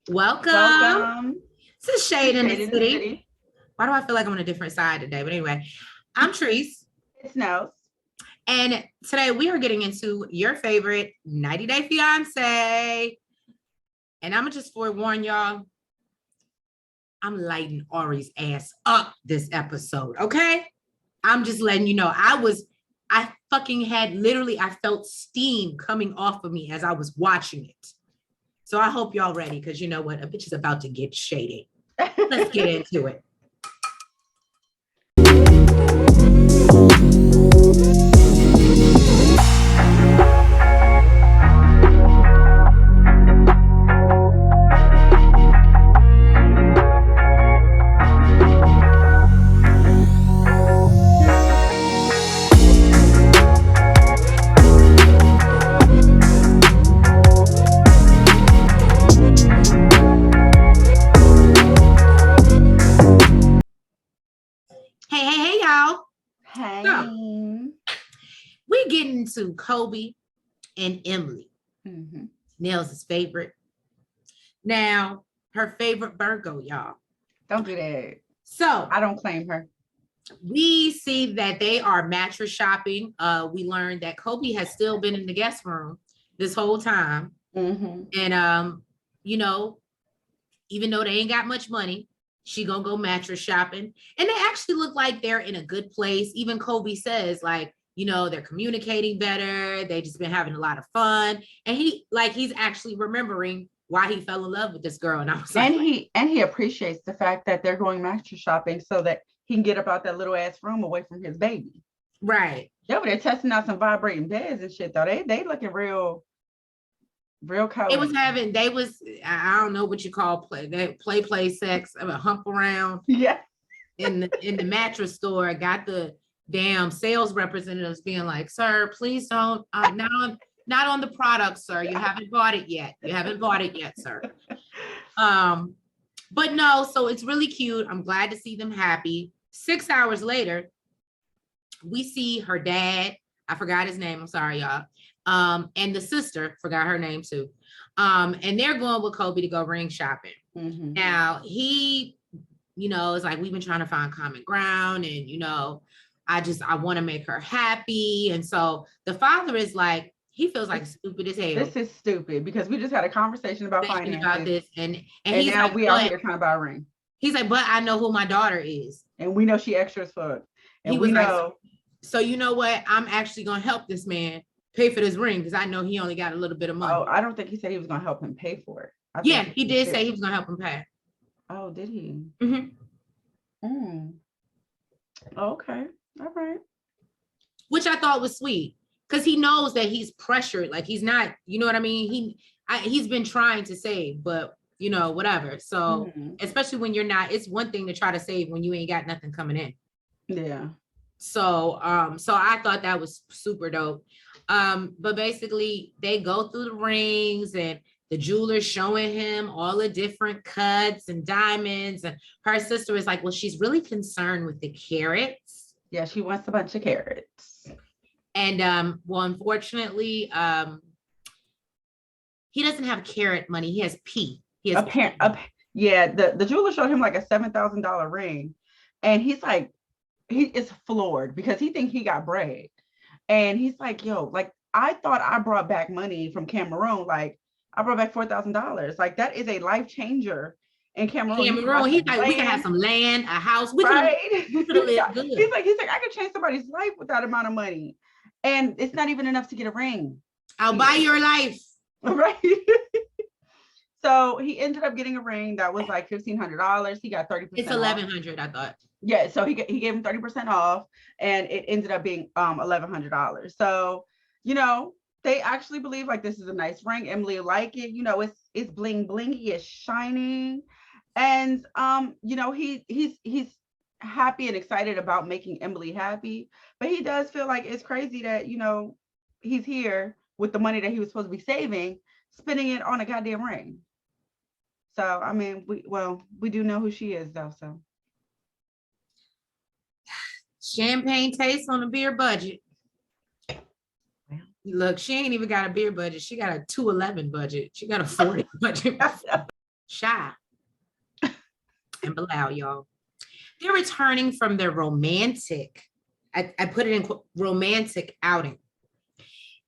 Welcome Welcome to Shade to in the City. Shadeinthecity. Why do I feel like I'm on a different side today? But anyway, I'm Treese. It's Nose. And today we are getting into your favorite 90-Day Fiance. And I'm going to just forewarn y'all, I'm lighting Ari's ass up this episode, okay? I'm just letting you know. I fucking had I felt steam coming off of me as I was watching it. So I hope y'all ready, because you know what? A bitch is about to get shady. Let's get into it. Hey, y'all. Hey. So, we're getting into Kobe and Emily. Nell's favorite. Now, her favorite Virgo, y'all. Don't do that. So, I don't claim her. We see that they are mattress shopping. We learned that Kobe has still been in the guest room this whole time. And, you know, even though they ain't got much money, she gonna go mattress shopping. And they actually look like they're in a good place. Even Kobe says, like, you know, they're communicating better. They just been having a lot of fun. And he's actually remembering why he fell in love with this girl. And I was like, and he appreciates the fact that they're going mattress shopping so that he can get up out that little ass room away from his baby. Right. Yeah, but they're testing out some vibrating beds and shit though. They looking real cozy. I don't know what you call play sex, a hump around. Yeah. In the mattress store, got the damn sales representatives being like, sir, please don't, not on the product, sir. You haven't bought it yet. Sir. But no, so it's really cute. I'm glad to see them happy. 6 hours later, we see her dad. I forgot his name. I'm sorry, y'all. And the sister, forgot her name too. And they're going with Kobe to go ring shopping. Now he, you know, it's like, we've been trying to find common ground, and, you know, I want to make her happy. And so the father is like, he feels like stupid as hell. This is stupid because we just had a conversation about finances. About this, and he's now like, we out here trying to buy a ring. He's like, but I know who my daughter is. And we know she extra as fuck. And we know. Like, so you know what? I'm actually going to help this man pay for this ring because I know he only got a little bit of money. Oh, I don't think he said he was going to help him pay for it. Yeah, he did say he was going to help him pay. Oh, did he? Okay. All right. Which I thought was sweet, because he knows that he's pressured. Like, he's not, you know what I mean? He's been trying to save, but, you know, whatever. So especially when you're not, it's one thing to try to save when you ain't got nothing coming in. Yeah. So I thought that was super dope. But basically they go through the rings, and the jeweler's showing him all the different cuts and diamonds. And her sister is like, well, she's really concerned with the carats. Yeah, she wants a bunch of carats. And well, unfortunately, he doesn't have carat money. He has P. He has yeah, the jeweler showed him like a $7,000 ring, and he's like, he is floored because he thinks he got bread. And he's like, yo, like, I thought I brought back money from Cameroon. Like, I brought back $4,000. Like, that is a life changer in Cameroon. He's like, we can have some land, a house. We right? Could live good. He's like, I could change somebody's life with that amount of money. And it's not even enough to get a ring. I'll buy your life. Right. So he ended up getting a ring that was like $1,500. He got 30%. It's $1,100, I thought. Yeah, so he gave him 30% off, and it ended up being $1,100. So, you know, they actually believe like this is a nice ring. Emily like it. You know, it's bling blingy, it's shining, and you know, he's happy and excited about making Emily happy, but he does feel like it's crazy that, you know, he's here with the money that he was supposed to be saving, spending it on a goddamn ring. So I mean, we do know who she is though, so. Champagne taste on a beer budget. Look, she ain't even got a beer budget. She got a $211 budget. She got a $40 budget. Shy and Bilal, y'all. They're returning from their romantic, I put it in romantic outing.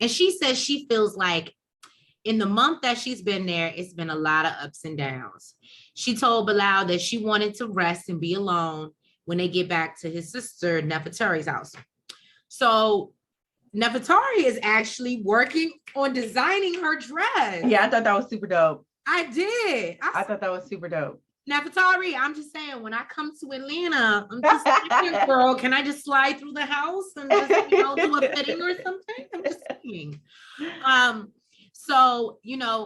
And she says she feels like in the month that she's been there, it's been a lot of ups and downs. She told Bilal that she wanted to rest and be alone when they get back to his sister Nefertari's house. So Nefertari is actually working on designing her dress. Yeah, I thought that was super dope. I did. I thought that was super dope. Nefertari, I'm just saying, when I come to Atlanta, I'm just saying, girl, can I just slide through the house and just, do a fitting or something? I'm just saying. So,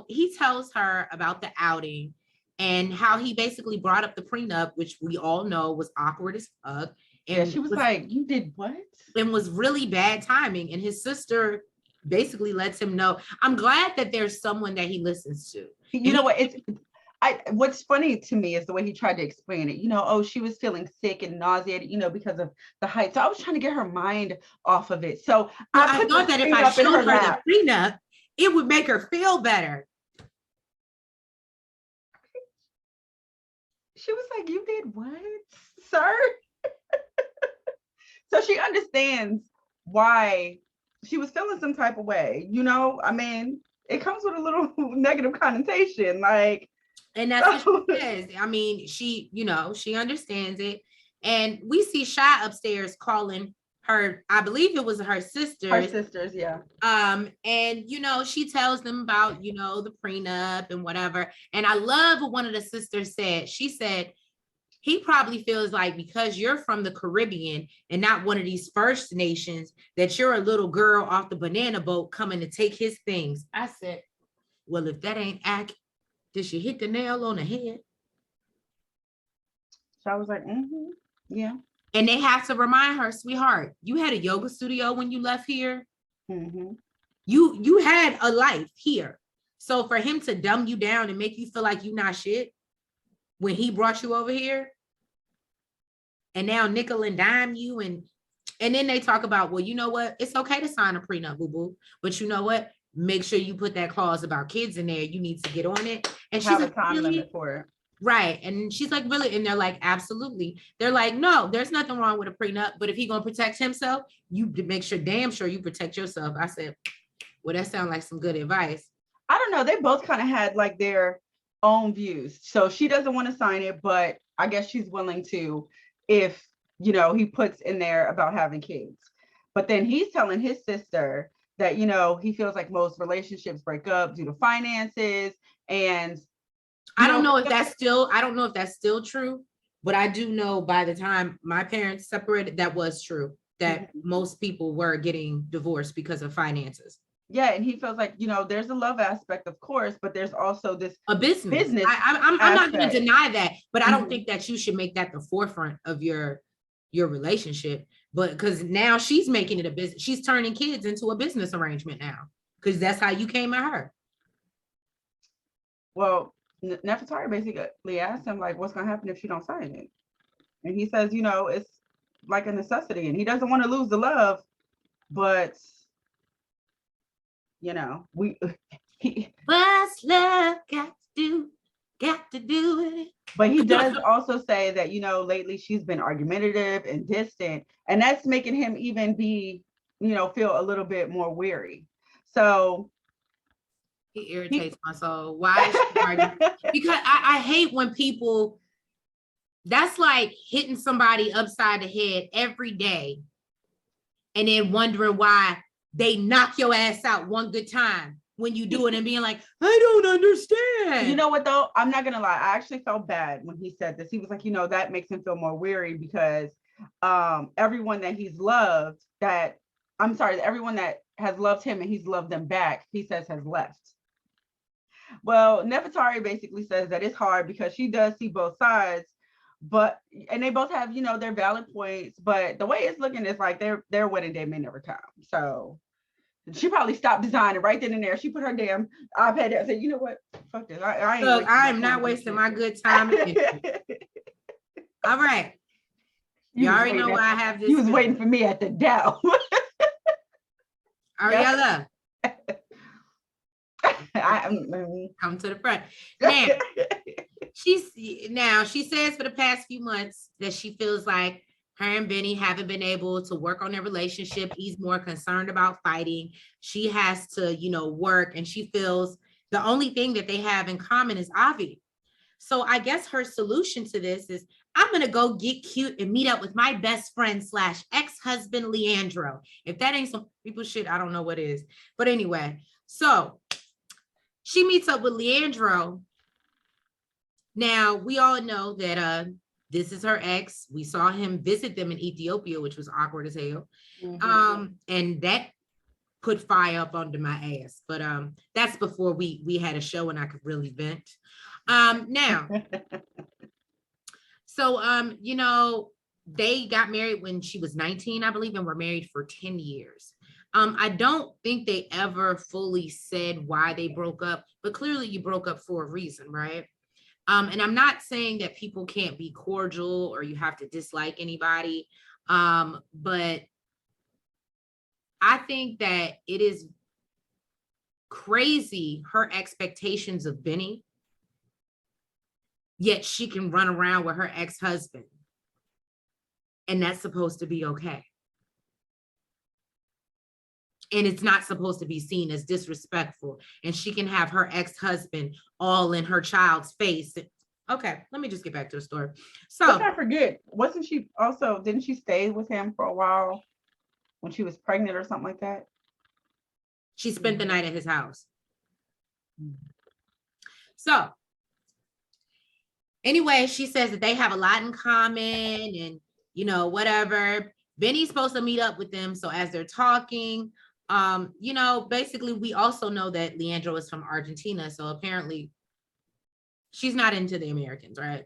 he tells her about the outing and how he basically brought up the prenup, which we all know was awkward as fuck. And yeah, she was like, you did what? And was really bad timing. And his sister basically lets him know. I'm glad that there's someone that he listens to. You know what? What's funny to me is the way he tried to explain it. She was feeling sick and nauseated, because of the height. So I was trying to get her mind off of it. So I thought that if I showed her the prenup, it would make her feel better. She was like, you did what, sir? So she understands why she was feeling some type of way. It comes with a little negative connotation, like. And that's what she says. She understands it. And we see Shy upstairs calling her, I believe it was her sisters. Her sisters, yeah. And she tells them about, the prenup and whatever. And I love what one of the sisters said. She said, he probably feels like because you're from the Caribbean and not one of these First Nations, that you're a little girl off the banana boat coming to take his things. I said, well, if that ain't accurate, did she hit the nail on the head? So I was like, yeah. And they have to remind her, sweetheart, you had a yoga studio when you left here. Mm-hmm. You had a life here. So for him to dumb you down and make you feel like you're not shit when he brought you over here, and now nickel and dime you, and then they talk about, well, you know what? It's okay to sign a prenup, boo-boo. But you know what? Make sure you put that clause about kids in there. You need to get on it. And she's like, a time limit for it. Right. And she's like, really? And they're like, absolutely. They're like, no, there's nothing wrong with a prenup. But if he's going to protect himself, you make sure, damn sure you protect yourself. I said, well, that sounds like some good advice. I don't know. They both kind of had like their own views. So she doesn't want to sign it, but I guess she's willing to if, he puts in there about having kids. But then he's telling his sister that, he feels like most relationships break up due to finances. And I don't know if that's still true, but I do know by the time my parents separated, that was true, that most people were getting divorced because of finances. Yeah, and he feels like, there's a love aspect, of course, but there's also this business. I'm not going to deny that, but I don't think that you should make that the forefront of your relationship. But because now she's making it a business, she's turning kids into a business arrangement now, because that's how you came at her. Well, Nefertari basically asked him, like, what's going to happen if she don't sign it? And he says, it's like a necessity, and he doesn't want to lose the love, but what's love got to do with it? But he does also say that, lately she's been argumentative and distant, and that's making him even be, feel a little bit more weary. So he irritates my soul. Why is she arguing? Because I hate when people, that's like hitting somebody upside the head every day and then wondering why they knock your ass out one good time when you do it and being like, I don't understand. You know what, though? I'm not going to lie. I actually felt bad when he said this. He was like, that makes him feel more weary because everyone that he's loved everyone that has loved him and he's loved them back, he says has left. Well, Nefertari basically says that it's hard because she does see both sides, and they both have, their valid points, but the way it's looking is like their wedding day may never come. So she probably stopped designing right then and there. She put her damn iPad down and said, you know what? Fuck this. I am not wasting my good time. All right. You already know why I have this. You was waiting for me at the Dow. Ariella. Come to the front. Now, she says for the past few months that she feels like her and Benny haven't been able to work on their relationship. He's more concerned about fighting. She has to, work, and she feels the only thing that they have in common is Avi. So I guess her solution to this is, I'm going to go get cute and meet up with my best friend / ex-husband, Leandro. If that ain't some people shit, I don't know what is. But anyway, so she meets up with Leandro. Now, we all know that this is her ex. We saw him visit them in Ethiopia, which was awkward as hell. And that put fire up under my ass. But that's before we had a show and I could really vent. Now, so they got married when she was 19, I believe, and were married for 10 years. I don't think they ever fully said why they broke up, but clearly you broke up for a reason, right? And I'm not saying that people can't be cordial or you have to dislike anybody. But I think that it is crazy, her expectations of Benny, yet she can run around with her ex-husband. And that's supposed to be okay. And it's not supposed to be seen as disrespectful. And she can have her ex-husband all in her child's face. Okay, let me just get back to the story. So let's not forget, didn't she stay with him for a while when she was pregnant or something like that? She spent the night at his house. So anyway, she says that they have a lot in common and, whatever. Benny's supposed to meet up with them. So as they're talking, basically we also know that Leandro is from Argentina. So apparently she's not into the Americans, right?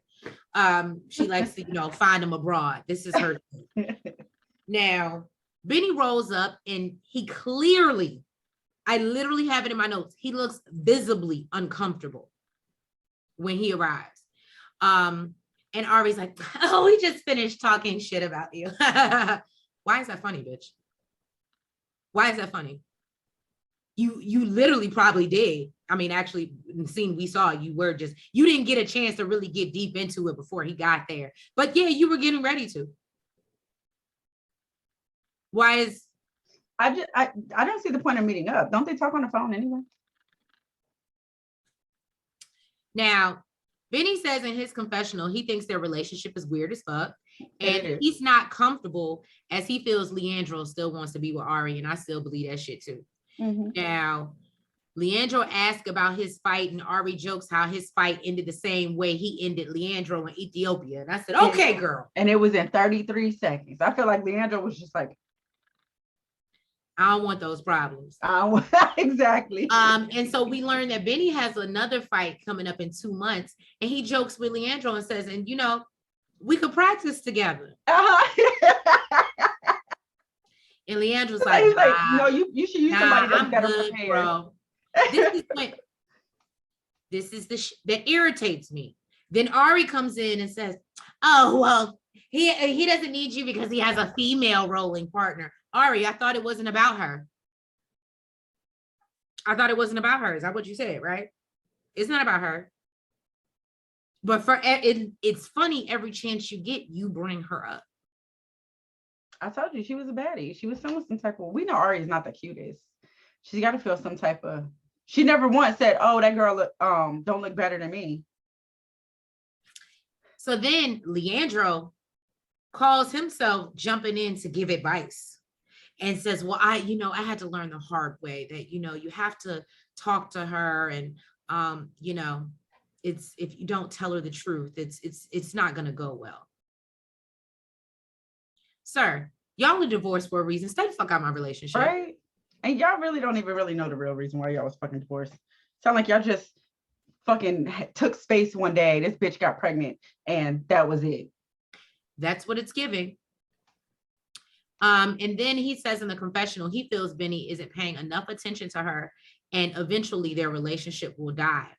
She likes to, find them abroad. This is her thing. Now, Benny rolls up and he clearly, I literally have it in my notes, he looks visibly uncomfortable when he arrives. And Ari's like, oh, we just finished talking shit about you. Why is that funny, bitch? Why is that funny? You literally probably did. I mean, actually, in the scene we saw, you didn't get a chance to really get deep into it before he got there. But yeah, you were getting ready to. Why is... I don't see the point of meeting up. Don't they talk on the phone anyway? Now, Benny says in his confessional, he thinks their relationship is weird as fuck. And he's not comfortable as he feels Leandro still wants to be with Ari. And I still believe that shit too. Now, Leandro asked about his fight and Ari jokes how his fight ended the same way he ended Leandro in Ethiopia. And I said, okay, girl. And it was in 33 seconds. I feel like Leandro was just like, I don't want those problems. Exactly. And so we learned that Benny has another fight coming up in 2 months, and he jokes with Leandro and says, and we could practice together. And Leandro's like, no, you should use somebody that's better prepared, bro. This is that irritates me. Then Ari comes in and says, oh, well, he doesn't need you because he has a female rolling partner. Ari, I thought it wasn't about her. I thought it wasn't about her. Is that what you said, right? It's not about her. But it's funny, every chance you get, you bring her up. I told you she was a baddie. She was feeling some type of, we know Ari is not the cutest. She's got to feel some type of, she never once said, oh, that girl don't look better than me. So then Leandro calls himself jumping in to give advice and says, well, I had to learn the hard way that, you have to talk to her and, it's, if you don't tell her the truth, it's not going to go well. Sir, y'all are divorced for a reason. Stay the fuck out of my relationship. Right. And y'all really don't even really know the real reason why y'all was fucking divorced. Sound like y'all just fucking took space one day. This bitch got pregnant and that was it. That's what it's giving. And then he says in the confessional, he feels Benny isn't paying enough attention to her and eventually their relationship will die.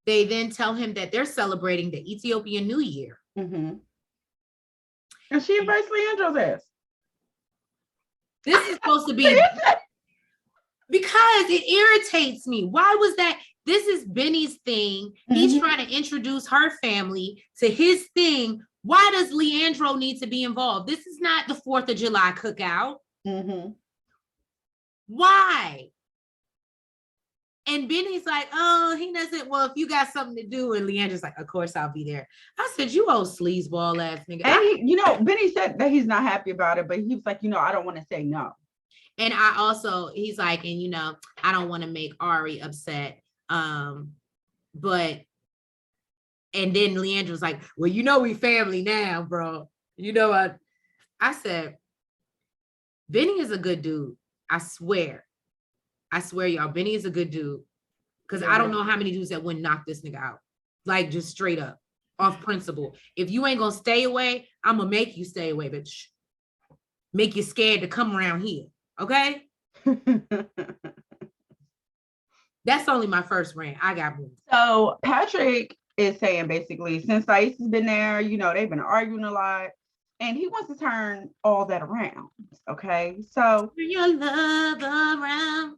They then tell him that they're celebrating the Ethiopian New Year. Mm-hmm. And she invites Leandro's ass. This is supposed to be... Because it irritates me. Why was that? This is Benny's thing. He's trying to introduce her family to his thing. Why does Leandro need to be involved? This is not the 4th of July cookout. Why? And Benny's like, oh, he doesn't. Well, if you got something to do, and Leandro's like, of course I'll be there. I said, you old sleazeball ass nigga. And he, Benny said that he's not happy about it, but he was like, I don't want to say no. And he's like, and I don't want to make Ari upset. But and then Leandro's like, well, we family now, bro. I said, Benny is a good dude. I swear, y'all, Benny is a good dude. Because I don't know how many dudes that wouldn't knock this nigga out. Like, just straight up, off principle. If you ain't gonna stay away, I'm gonna make you stay away, bitch. Make you scared to come around here, okay? That's only my first rant. I got more. So Patrick is saying basically, since Thais has been there, they've been arguing a lot. And he wants to turn all that around. Okay. So turn your love around.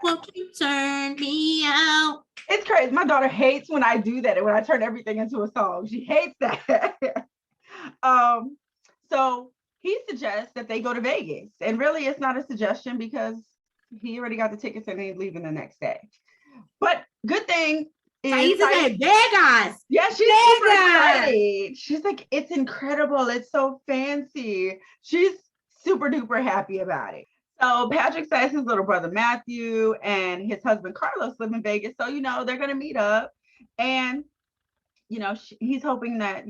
Won't you turn me out? It's crazy. My daughter hates when I do that and when I turn everything into a song. She hates that. So he suggests that they go to Vegas. And really it's not a suggestion because he already got the tickets and he's leaving the next day. But good thing is Vegas. Yeah, she's super excited. She's like, it's incredible. It's so fancy. She's super duper happy about it. So Patrick says his little brother Matthew and his husband Carlos live in Vegas. So, they're going to meet up. And, he's hoping that,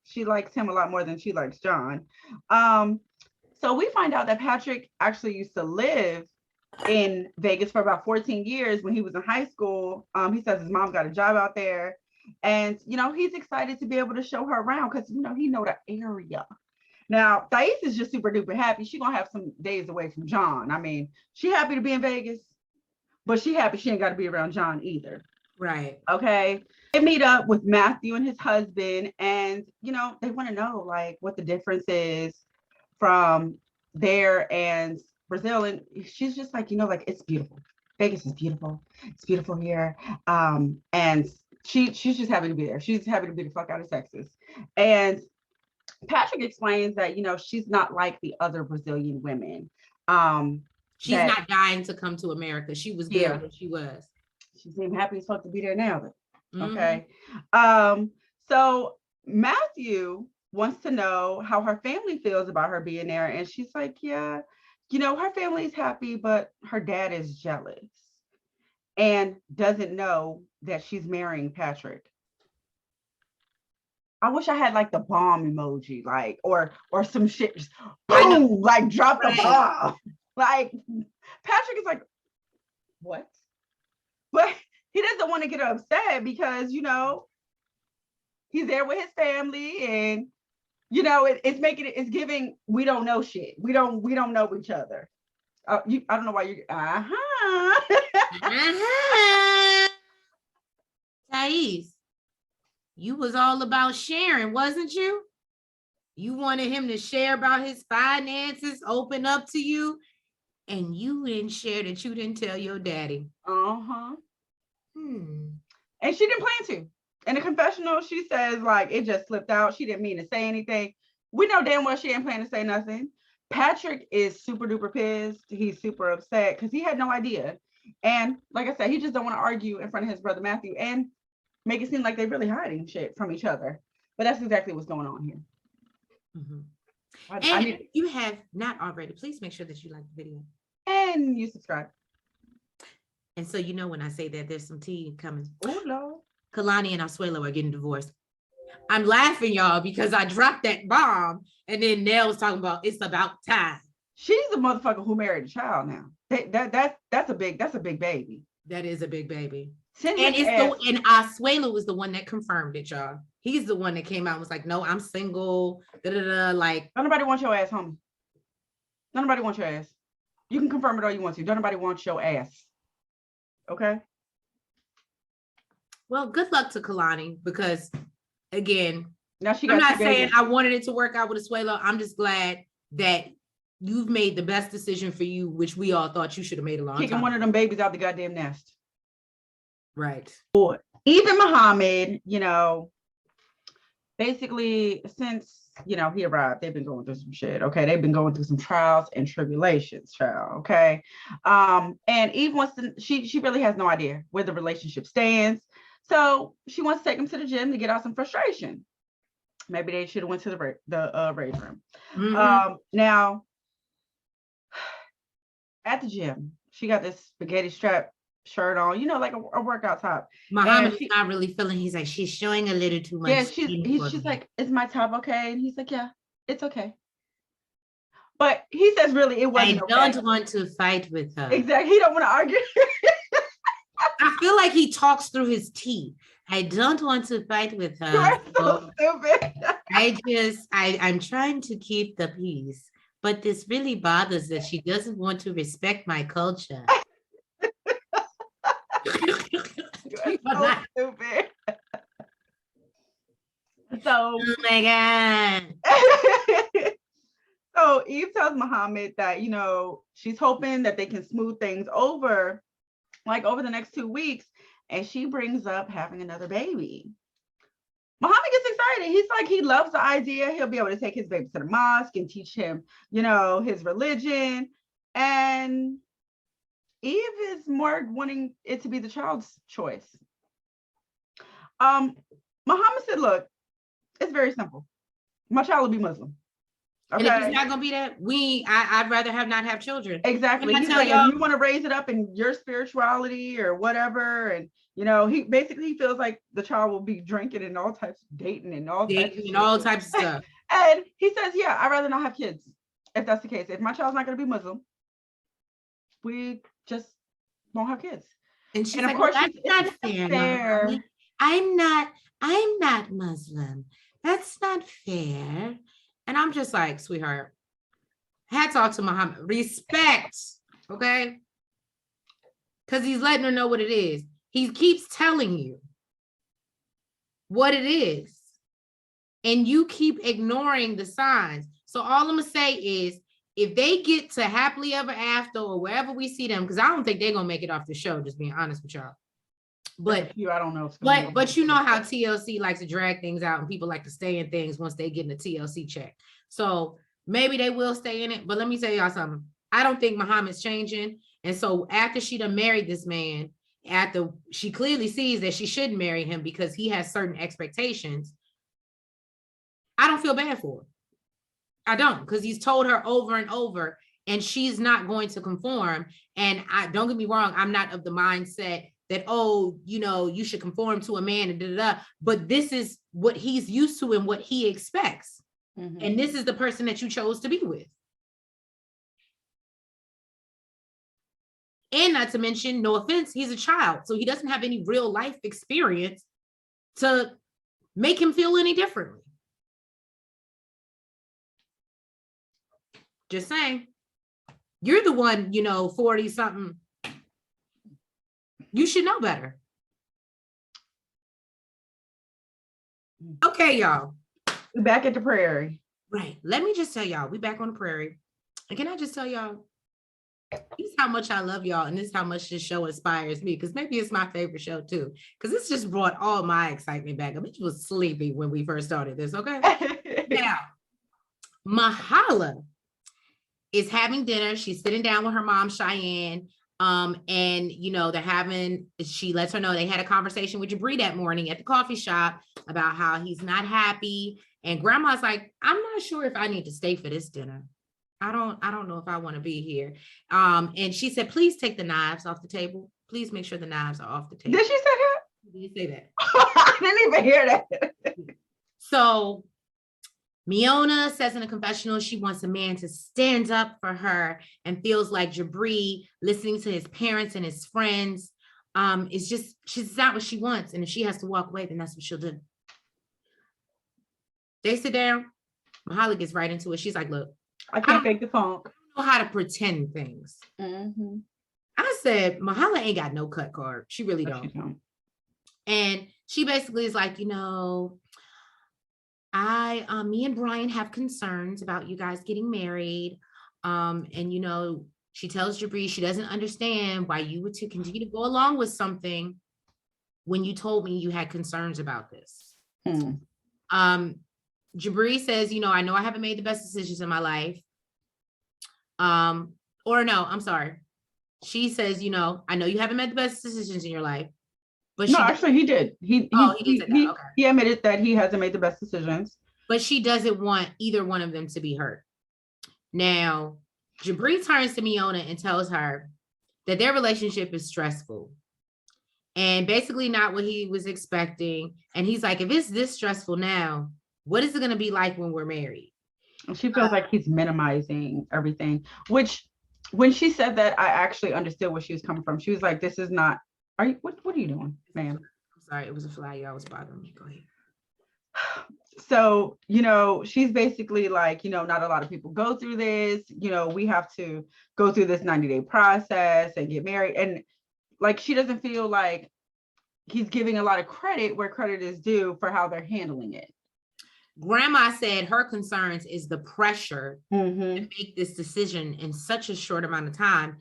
she likes him a lot more than she likes John. So we find out that Patrick actually used to live in Vegas for about 14 years when he was in high school. He says his mom got a job out there. And, he's excited to be able to show her around because, he know the area. Now, Thais is just super duper happy. She's going to have some days away from John. I mean, she happy to be in Vegas, but she happy she ain't got to be around John either. Right. Okay. They meet up with Matthew and his husband and, they want to know like what the difference is from there and Brazil. And she's just like, like it's beautiful. Vegas is beautiful. It's beautiful here. And she's just happy to be there. She's happy to be the fuck out of Texas. And Patrick explains that, she's not like the other Brazilian women. She's not dying to come to America. She was there when she was. She seemed happy as fuck to be there now. Okay. So Matthew wants to know how her family feels about her being there. And she's like, yeah, her family's happy, but her dad is jealous and doesn't know that she's marrying Patrick. I wish I had like the bomb emoji, like, or some shit, just boom, like drop the bomb. Like Patrick is like, what? But he doesn't want to get upset because, he's there with his family and, it's giving, we don't know shit. We don't know each other. I don't know why you, Thais, you was all about sharing, wasn't you? You wanted him to share about his finances, open up to you, and you didn't share that you didn't tell your daddy. And she didn't plan to. In the confessional, she says like it just slipped out. She didn't mean to say anything. We know damn well she didn't plan to say nothing. Patrick is super duper pissed. He's super upset because he had no idea. And like I said, he just don't want to argue in front of his brother Matthew and make it seem like they're really hiding shit from each other. But that's exactly what's going on here. And if you have not already, please make sure that you like the video. And you subscribe. And so when I say that there's some tea coming. Oh no. Kalani and Asuelo are getting divorced. I'm laughing, y'all, because I dropped that bomb and then Nell was talking about it's about time. She's the motherfucker who married a child now. That's a big baby. That is a big baby. And Asuelo was the one that confirmed it, y'all. He's the one that came out and was like, no, I'm single. Like, don't nobody want your ass, homie. Don't nobody want your ass. You can confirm it all you want to. Don't nobody want your ass. Okay. Well, good luck to Kalani because, again, now I'm not saying I wanted it to work out with Asuelo. I'm just glad that you've made the best decision for you, which we all thought you should have made a long time. Kicking one of them babies out the goddamn nest. Right. Even Muhammad, basically since, he arrived, they've been going through some shit. Okay. They've been going through some trials and tribulations, child. Okay. And Eve wants to, she really has no idea where the relationship stands. So she wants to take him to the gym to get out some frustration. Maybe they should have went to the rage room. Mm-hmm. Now, at the gym, she got this spaghetti strap shirt on, like a workout top. Muhammad is not really feeling. He's like, she's showing a little too much. Yeah, she's like, is my top okay? And he's like, yeah, it's okay. But he says, really, it wasn't okay. I don't want to fight with her. Exactly. He don't want to argue. I feel like he talks through his teeth. I don't want to fight with her. You're so stupid. I'm trying to keep the peace, but this really bothers that she doesn't want to respect my culture. You're so stupid. So, oh my God. So Eve tells Muhammad that, she's hoping that they can smooth things over, like over the next 2 weeks. And she brings up having another baby. Muhammad gets excited. He's like, he loves the idea. He'll be able to take his baby to the mosque and teach him, his religion. And Eve is more wanting it to be the child's choice. Muhammad said, look, it's very simple. My child will be Muslim. Okay. And if it's not gonna be that, I'd rather not have children. Exactly. He's like, if you want to raise it up in your spirituality or whatever, and he basically feels like the child will be drinking and all types of dating and all types of stuff. And he says, yeah, I'd rather not have kids if that's the case. If my child's not going to be Muslim, we just won't have kids. And she's like, of course, that's not fair. I'm not Muslim. That's not fair. And I'm just like, sweetheart, hats off to Muhammad. Respect, okay? Because he's letting her know what it is. He keeps telling you what it is. And you keep ignoring the signs. So all I'm going to say is, if they get to happily ever after or wherever we see them, because I don't think they're going to make it off the show, just being honest with y'all. But I don't know. But you know how TLC likes to drag things out and people like to stay in things once they get in a TLC check. So maybe they will stay in it. But let me tell y'all something. I don't think Muhammad's changing. And so after she done married this man, after she clearly sees that she shouldn't marry him because he has certain expectations, I don't feel bad for her. I don't, because he's told her over and over, and she's not going to conform. And don't get me wrong, I'm not of the mindset that, you should conform to a man and da-da-da. But this is what he's used to and what he expects. Mm-hmm. And this is the person that you chose to be with. And not to mention, no offense, he's a child. So he doesn't have any real life experience to make him feel any differently. Just saying. You're the one, 40 something. You should know better. Okay, y'all. We're back at the prairie. Right. Let me just tell y'all, we back on the prairie. And can I just tell y'all, this is how much I love y'all, and this is how much this show inspires me, because maybe it's my favorite show too, because this just brought all my excitement back. I mean, she was sleepy when we first started this, okay? Now, Mahala is having dinner. She's sitting down with her mom, Cheyenne. And she lets her know they had a conversation with Jabri that morning at the coffee shop about how he's not happy. And grandma's like, I'm not sure if I need to stay for this dinner. I don't know if I want to be here. And she said, please take the knives off the table. Please make sure the knives are off the table. Did she say that? Did you say that? I didn't even hear that. So Miona says in a confessional she wants a man to stand up for her, and feels like Jabri, listening to his parents and his friends, she's not what she wants. And if she has to walk away, then that's what she'll do. They sit down. Mahala gets right into it. She's like, look, I can't fake the funk. I don't know how to pretend things. Mm-hmm. I said, Mahala ain't got no cut card. She really don't. And she basically is like, me and Brian have concerns about you guys getting married. And you know, she tells Jabri she doesn't understand why you would to continue to go along with something when you told me you had concerns about this. Jabri says, you know I haven't made the best decisions in my life. Or no, I'm sorry. She says, I know you haven't made the best decisions in your life, but no, actually he did. He did say that. Okay. He admitted that he hasn't made the best decisions. But she doesn't want either one of them to be hurt. Now, Jabri turns to Miona and tells her that their relationship is stressful and basically not what he was expecting. And he's like, if it's this stressful now, what is it going to be like when we're married? She feels like he's minimizing everything, which when she said that, I actually understood where she was coming from. She was like, this is not, what are you doing, ma'am? I'm sorry, it was a fly. Y'all was bothering me. Go ahead. So, she's basically like, not a lot of people go through this, we have to go through this 90-day process and get married. And like, she doesn't feel like he's giving a lot of credit where credit is due for how they're handling it. Grandma said her concerns is the pressure to make this decision in such a short amount of time.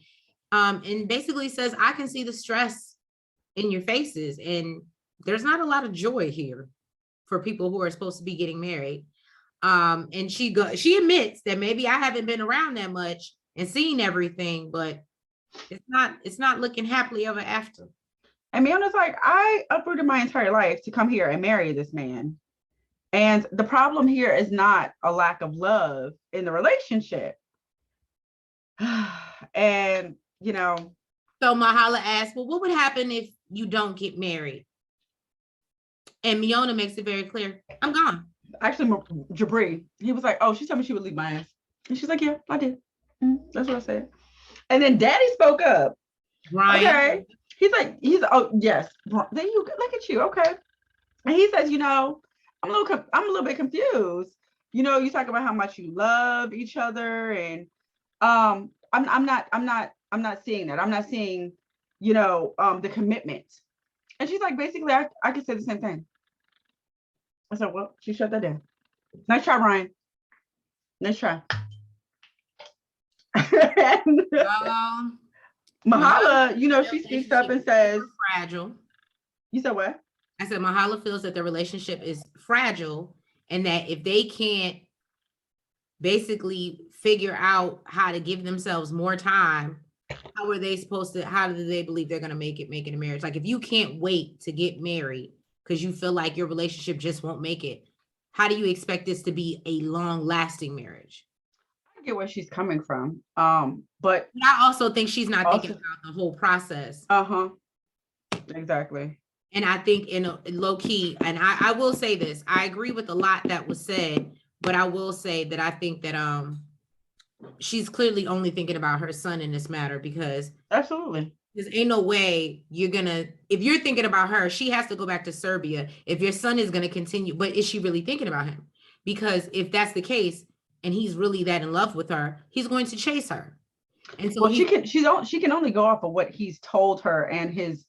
And basically says, I can see the stress in your faces and there's not a lot of joy here for people who are supposed to be getting married. And she admits that maybe I haven't been around that much and seen everything, but it's not looking happily ever after. And Miona's like, I uprooted my entire life to come here and marry this man. And the problem here is not a lack of love in the relationship. And, So Mahala asked, well, what would happen if you don't get married? And Miona makes it very clear, I'm gone. Actually, Jabri, he was like, oh, she told me she would leave my ass. And she's like, yeah, I did. That's what I said. And then Daddy spoke up. Ryan. Okay. Oh, yes. Then you look at you. Okay. And he says, I'm a little bit confused. You talk about how much you love each other, and I'm not seeing that. I'm not seeing, the commitment. And she's like, basically, I could say the same thing. I said, well, she shut that down. Nice try, Ryan. Nice try. Mahala, she speaks up and says, fragile. You said what? I said Mahala feels that their relationship is fragile and that if they can't basically figure out how to give themselves more time, how do they believe they're going to make it in marriage? Like if you can't wait to get married because you feel like your relationship just won't make it, how do you expect this to be a long lasting marriage? I get where she's coming from. But I also think she's not thinking about the whole process. Exactly. And I think in low key, and I will say this, I agree with a lot that was said, but I will say that I think that she's clearly only thinking about her son in this matter, because absolutely there's ain't no way if you're thinking about her, she has to go back to Serbia if your son is gonna continue. But is she really thinking about him? Because if that's the case and he's really that in love with her, he's going to chase her. And so she can only go off of what he's told her and his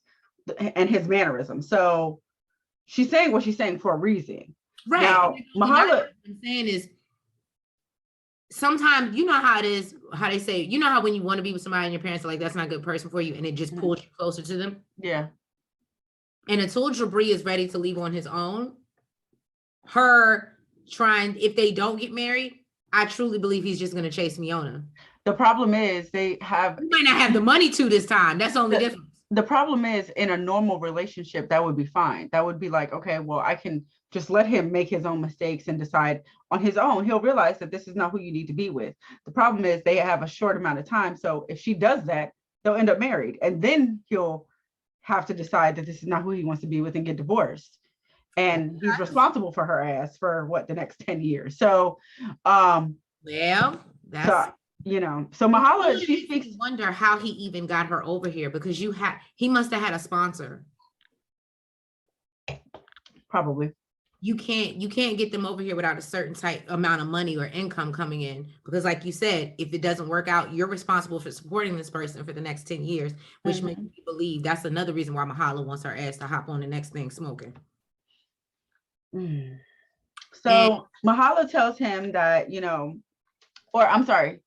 mannerism. So she's saying what she's saying for a reason. Right. Now, Mahala, what I'm saying is sometimes how it is, how they say, how when you want to be with somebody and your parents are like, that's not a good person for you, and it just pulls you closer to them. Yeah. And until Jabri is ready to leave on his own, if they don't get married, I truly believe he's just going to chase Miona. The problem is he might not have the money to this time. That's the only difference. The problem is in a normal relationship, that would be fine. That would be like, okay, well, I can just let him make his own mistakes and decide on his own. He'll realize that this is not who you need to be with. The problem is they have a short amount of time. So if she does that, they'll end up married. And then he'll have to decide that this is not who he wants to be with and get divorced. And he's responsible for her ass for the next 10 years. So, that's... So Mahala, she speaks. Wonder how he even got her over here, because he must have had a sponsor. Probably. You can't get them over here without a certain type amount of money or income coming in, because like you said, if it doesn't work out, you're responsible for supporting this person for the next 10 years, which makes me believe that's another reason why Mahala wants her ass to hop on the next thing smoking. So Mahala tells him that, or I'm sorry,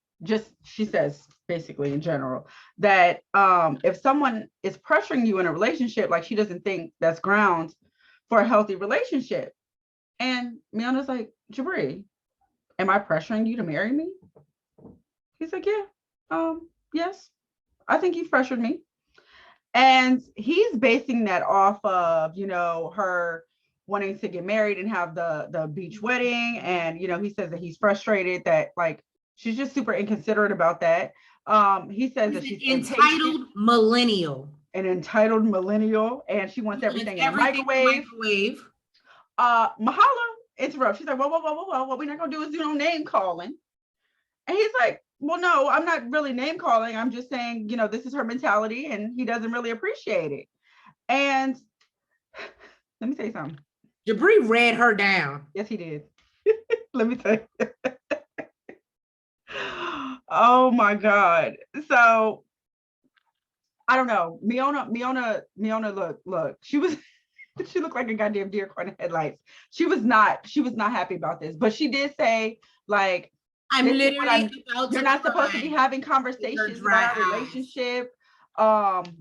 she says basically in general that if someone is pressuring you in a relationship, like she doesn't think that's grounds for a healthy relationship. And Miona's like, Jabri, am I pressuring you to marry me? He's like, yeah, yes, I think you've pressured me. And he's basing that off of, her wanting to get married and have the beach wedding. And, he says that he's frustrated that like she's just super inconsiderate about that. He says that she's entitled millennial. An entitled millennial, and she wants everything in a microwave. Mahala interrupts. She's like, whoa, what we're not gonna do is do no name calling. And he's like, well, no, I'm not really name calling. I'm just saying, this is her mentality, and he doesn't really appreciate it. And let me tell you something. Jabri read her down. Yes, he did. Let me tell you. Oh my God. So I don't know. Miona, look, she looked like a goddamn deer caught in headlights. She was not happy about this, but she did say, like, you're not supposed to be having conversations about our relationship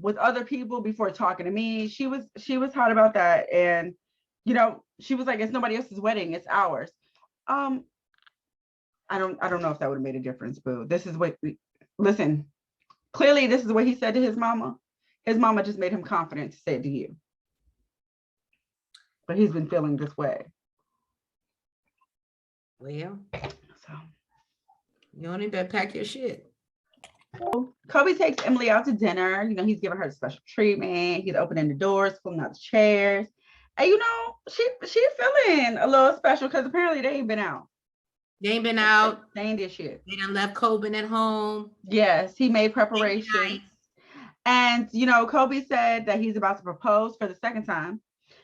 with other people before talking to me. She was hot about that. And, she was like, it's nobody else's wedding, it's ours. I don't know if that would have made a difference, boo. This is what, listen, clearly this is what he said to his mama. His mama just made him confident to say it to you. But he's been feeling this way. Well, so you don't need to pack your shit. Kobe takes Emily out to dinner. He's giving her special treatment. He's opening the doors, pulling out the chairs. And she's feeling a little special because apparently they ain't been out. They ain't been out. They ain't did shit. They done left Coben at home. Yes, he made preparations. And Kobe said that he's about to propose for the second time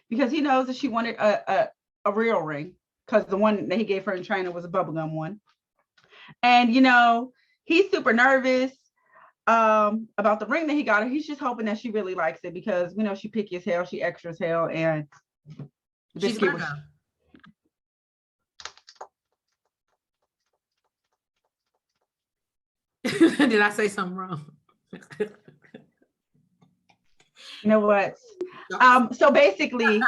because he knows that she wanted a real ring because the one that he gave her in China was a bubblegum one. And he's super nervous about the ring that he got her. He's just hoping that she really likes it because she picky as hell, she extra as hell, and she's Virgo. Did I say something wrong? You know what? So basically, it's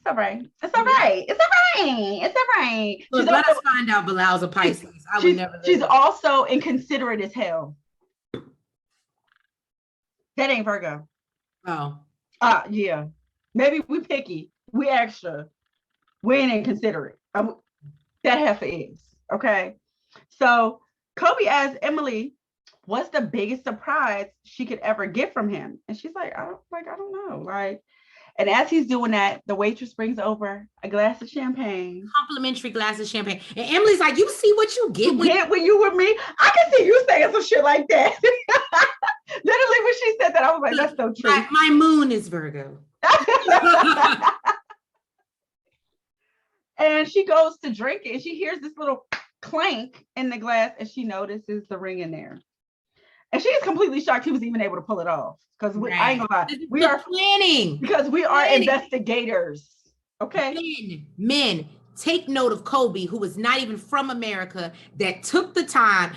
all right. It's all right. It's all right. It's all right. Look, let us find out Bilal's a Pisces. I would never. She's also inconsiderate as hell. That ain't Virgo. Oh. Yeah. Maybe we picky. We extra. We ain't inconsiderate. That heifer is. Okay. So Kobe asked Emily, what's the biggest surprise she could ever get from him? And she's like, I don't know. Like, and as he's doing that, the waitress brings over a glass of champagne. Complimentary glass of champagne. And Emily's like, you see what you get when you with me? I can see you saying some shit like that. Literally, when she said that, I was like, that's so true. My moon is Virgo. And she goes to drink it, and she hears this little clank in the glass, and she notices the ring in there. And she is completely shocked he was even able to pull it off. Because I ain't gonna lie, we are planning. Because we are investigators. Okay. Men, take note of Kobe, who was not even from America, that took the time.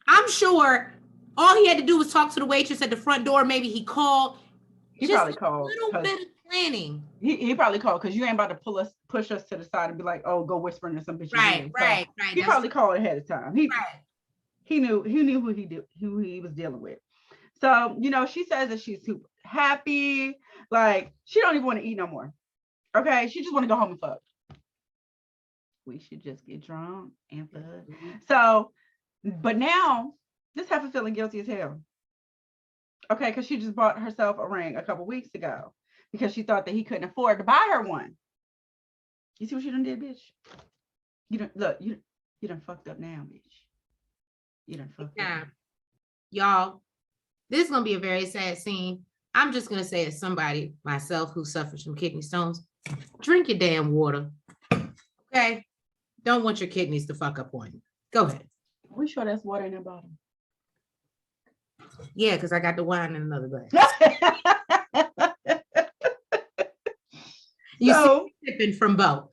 I'm sure all he had to do was talk to the waitress at the front door. Maybe he called. He probably called. A little bit of planning. He probably called because you ain't about to push us to the side and be like, oh, go whispering to some bitch. Right. He probably called ahead of time. He knew who he was dealing with. So, she says that she's super happy. Like, she don't even want to eat no more. Okay. She just want to go home and fuck. We should just get drunk and fuck. So, but now this heifer feeling guilty as hell. Okay. Because she just bought herself a ring a couple weeks ago because she thought that he couldn't afford to buy her one. You see what you done did, bitch? You done fucked up now, bitch. You done fucked up. Y'all, this is going to be a very sad scene. I'm just going to say as somebody, myself, who suffers from kidney stones, drink your damn water. Okay? Don't want your kidneys to fuck up on you. Go ahead. Are we sure that's water in that bottle? Yeah, because I got the wine in another glass. You see sipping from both.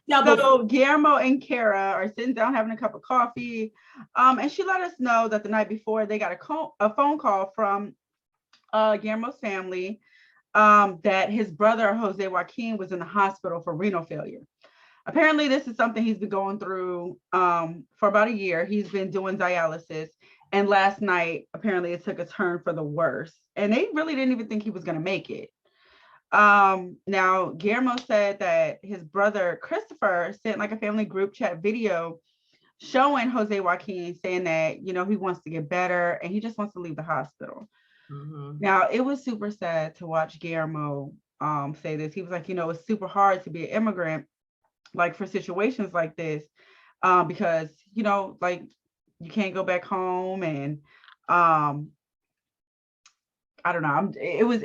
Yeah, So Guillermo and Kara are sitting down having a cup of coffee. And she let us know that the night before they got a phone call from Guillermo's family, that his brother, Jose Joaquin, was in the hospital for renal failure. Apparently, this is something he's been going through for about a year. He's been doing dialysis. And last night, apparently, it took a turn for the worse. And they really didn't even think he was going to make it. Now, Guillermo said that his brother, Christopher, sent like a family group chat video showing Jose Joaquin saying that, you know, he wants to get better and he just wants to leave the hospital. Now, it was super sad to watch Guillermo say this. He was like, you know, it's super hard to be an immigrant, like for situations like this, because, you know, like you can't go back home and I don't know. It was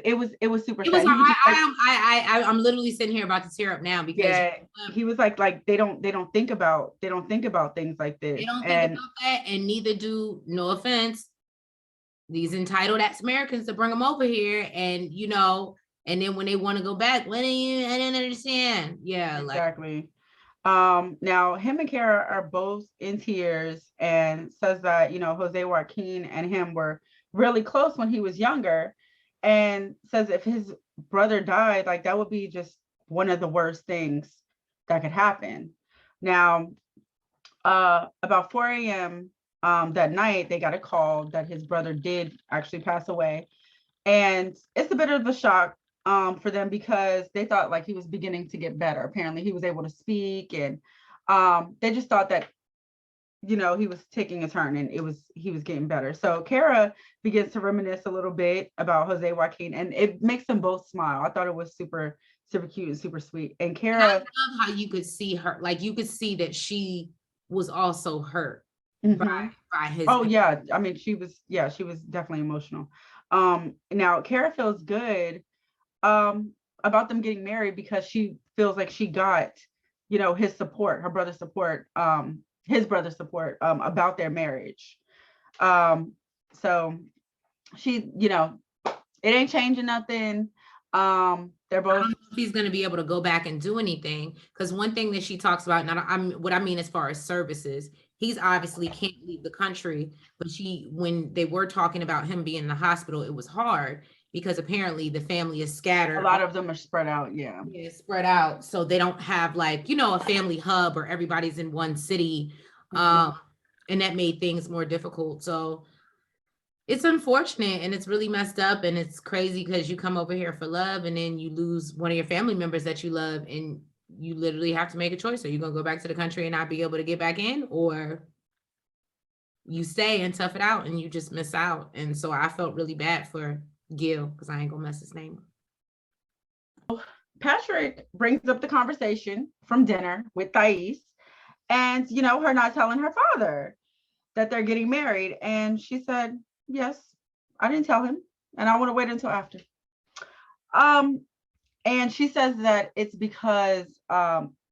super sad. I'm literally sitting here about to tear up now because yeah, he was like they don't think about things like this. They don't think about that, and neither do, no offense, these entitled ass Americans to bring them over here, and you know, and then when they want to go back, I didn't understand. Yeah, exactly. Now him and Kara are both in tears and says that, you know, Jose Joaquin and him were really close when he was younger, and says if his brother died, like that would be just one of the worst things that could happen. Now, about 4 a.m. That night, they got a call that his brother did actually pass away. And it's a bit of a shock for them because they thought like he was beginning to get better. Apparently he was able to speak, and they just thought that, you know, he was taking a turn and he was getting better. So Kara begins to reminisce a little bit about Jose Joaquin, and it makes them both smile. I thought it was super, super cute and super sweet. And Kara, I love how you could see her, like you could see that she was also hurt by his. Oh yeah, I mean she was definitely emotional. Now Kara feels good about them getting married because she feels like she got, you know, his support, her brother's support, his brother's support about their marriage. So she, you know, it ain't changing nothing. They're both. I don't know if he's going to be able to go back and do anything, because one thing that she talks about, now what I mean as far as services, he's obviously can't leave the country, but when they were talking about him being in the hospital, it was hard because apparently the family is scattered. A lot of them are spread out. Yeah, spread out, so they don't have like, you know, a family hub or everybody's in one city, and that made things more difficult. So it's unfortunate and it's really messed up, and it's crazy because you come over here for love and then you lose one of your family members that you love, and you literally have to make a choice. Are you gonna go back to the country and not be able to get back in, or you stay and tough it out and you just miss out? And so I felt really bad for Gil, because I ain't gonna mess his name up. Patrick brings up the conversation from dinner with Thais, and, you know, her not telling her father that they're getting married. And she said, yes, I didn't tell him, and I want to wait until after. And she says that it's because,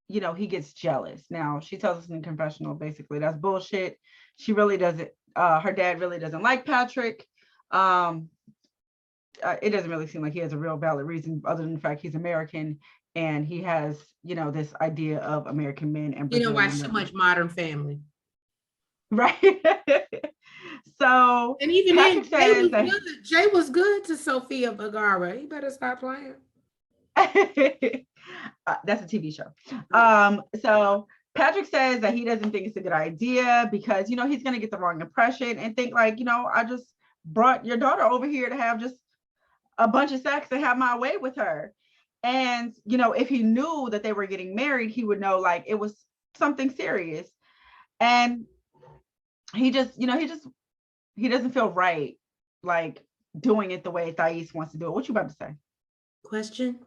you know, he gets jealous. Now, she tells us in the confessional, basically, that's bullshit. She really doesn't, her dad really doesn't like Patrick. It doesn't really seem like he has a real valid reason other than the fact he's American and he has, you know, this idea of American men and Brazilian watch too much Modern Family, right? So, and even then, Jay was good to Sofia Vergara. He better stop playing. That's a TV show. So Patrick says that he doesn't think it's a good idea because, you know, he's going to get the wrong impression and think like, you know, I just brought your daughter over here to have just a bunch of sex and have my way with her. And, you know, if he knew that they were getting married, he would know like it was something serious. And he just, you know, he doesn't feel right, like doing it the way Thais wants to do it. What you about to say? Question?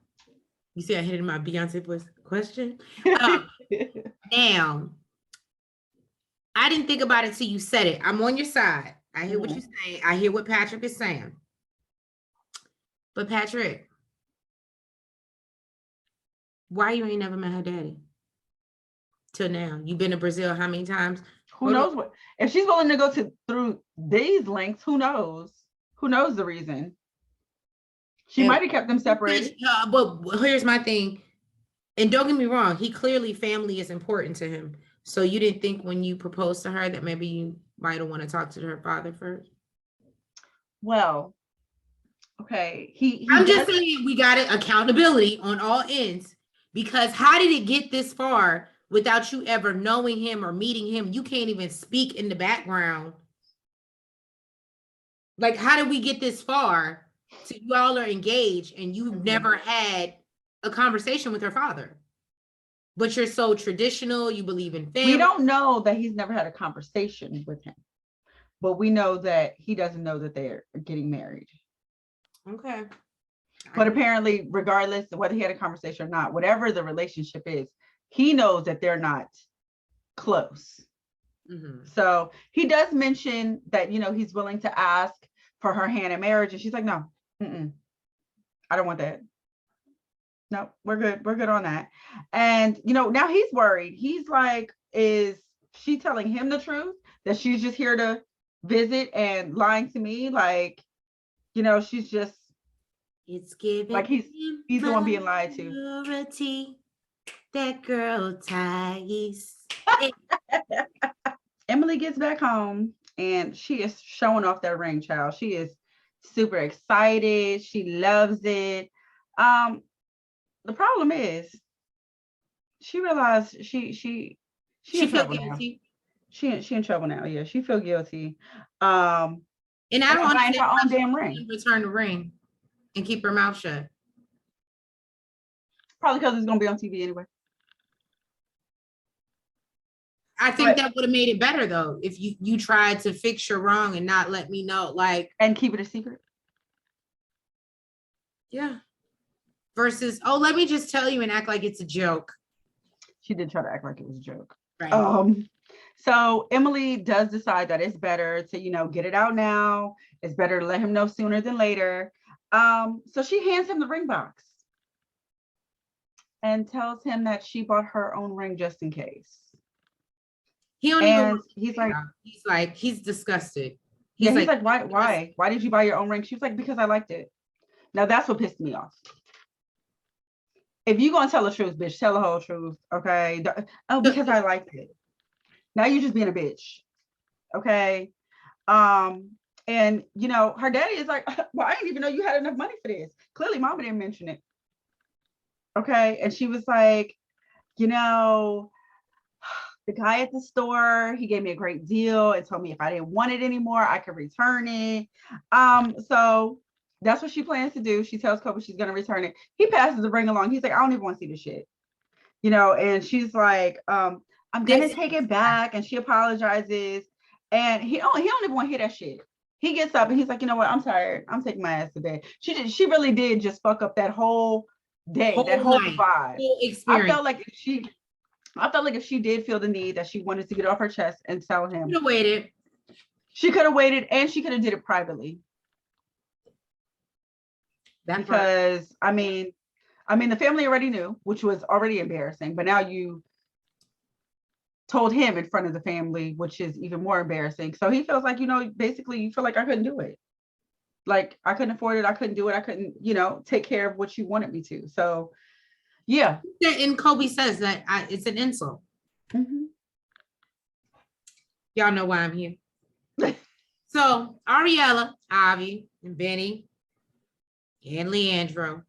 You see I hit it in my Beyonce voice. Question? Now, I didn't think about it till you said it. I'm on your side. I hear what you're saying. I hear what Patrick is saying. But Patrick, why you ain't never met her daddy? Till now. You've been to Brazil how many times? Who knows what? If she's willing to go through these lengths, who knows? Who knows the reason? She might have kept them separated. But here's my thing. And don't get me wrong, he clearly family is important to him. So you didn't think when you proposed to her that maybe you might have want to talk to her father first? Well, okay. I'm just Does. saying we got it accountability on all ends, because how did it get this far without you ever knowing him or meeting him? You can't even speak in the background. Like, how did we get this far? So you all are engaged and you've never had a conversation with her father, but you're so traditional. You believe in family. We don't know that he's never had a conversation with him, but we know that he doesn't know that they're getting married. Okay. But apparently, regardless of whether he had a conversation or not, whatever the relationship is, he knows that they're not close. Mm-hmm. So he does mention that, you know, he's willing to ask for her hand in marriage. And she's like, no, I don't want that. No, we're good. We're good on that. And, you know, now he's worried. He's like, is she telling him the truth? That she's just here to visit and lying to me? Like, you know, she's just, it's giving like he's the one being lied to. That girl ties. Emily gets back home and she is showing off that ring, child. She is super excited. She loves it. The problem is she realized she in trouble now. She in trouble now. Yeah, she feel guilty. And I don't understand her own damn ring. Return the ring and keep her mouth shut. Probably because it's gonna be on TV anyway. I think that would have made it better though, if you tried to fix your wrong and not let me know, like, and keep it a secret. Yeah. Versus, oh, let me just tell you and act like it's a joke. She did try to act like it was a joke. Right. So Emily does decide that it's better to, you know, get it out now. It's better to let him know sooner than later. So she hands him the ring box and tells him that she bought her own ring just in case. He don't even. He's disgusted. He's like, why? Why did you buy your own ring? She was like, because I liked it. Now that's what pissed me off. If you're gonna tell the truth, bitch, tell the whole truth. Okay. Oh, because I liked it. Now you're just being a bitch. Okay. And you know, her daddy is like, well, I didn't even know you had enough money for this. Clearly, mama didn't mention it. Okay. And she was like, you know, the guy at the store, he gave me a great deal and told me if I didn't want it anymore, I could return it. So that's what she plans to do. She tells Kobe she's going to return it. He passes the ring along. He's like, I don't even want to see this shit. You know, and she's like, I'm going to take it back. And she apologizes. And he don't even want to hear that shit. He gets up and he's like, you know what? I'm tired. I'm taking my ass to bed. She really did just fuck up that whole day, that whole vibe. Whole experience. I felt like if she did feel the need that she wanted to get off her chest and tell him. She could have waited and she could have did it privately. Because I mean, the family already knew, which was already embarrassing, but now you told him in front of the family, which is even more embarrassing. So he feels like, you know, basically you feel like I couldn't do it. Like I couldn't afford it. I couldn't do it. I couldn't, you know, take care of what you wanted me to. So yeah. And Kobe says that it's an insult. Mm-hmm. Y'all know why I'm here. So Ariella, Avi, and Benny, and Leandro,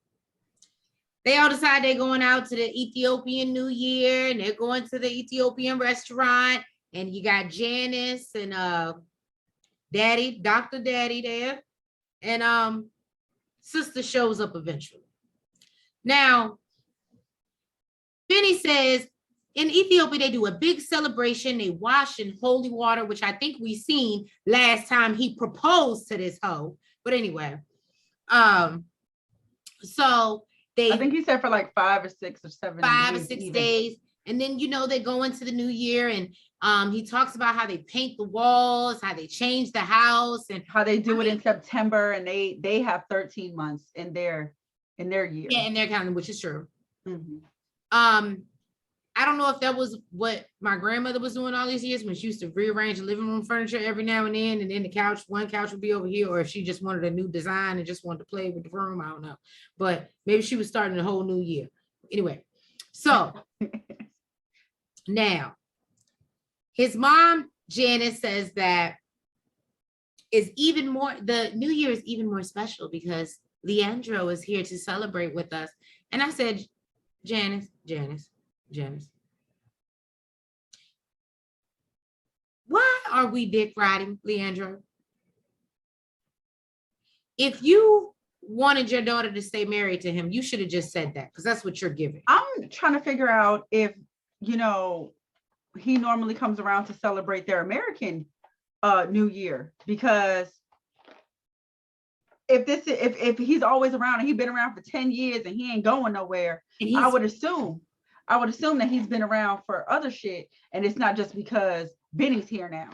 they all decide they're going out to the Ethiopian New Year, and they're going to the Ethiopian restaurant. And you got Janice and Daddy, Dr. Daddy there. And sister shows up eventually. Now, Benny says in Ethiopia, they do a big celebration. They wash in holy water, which I think we seen last time he proposed to this hoe. But anyway, so I think he said for like 5 or 6 or 7 days. And then, you know, they go into the new year and he talks about how they paint the walls, how they change the house, and how they do it in September, and they have 13 months in their year. Yeah, in their calendar, which is true. Mm-hmm. I don't know if that was what my grandmother was doing all these years when she used to rearrange the living room furniture every now and then the one couch would be over here, or if she just wanted a new design and just wanted to play with the room. I don't know, but maybe she was starting a whole new year. Anyway, So now his mom, Janice, says that is even more, the New Year is even more special because Leandro is here to celebrate with us. And I said, Janice, why are we dick riding, Leandro? If you wanted your daughter to stay married to him, you should have just said that, because that's what you're giving. I'm trying to figure out if, you know, he normally comes around to celebrate their American New Year, because if he's always around and he's been around for 10 years and he ain't going nowhere, I would assume that he's been around for other shit, and it's not just because Benny's here now.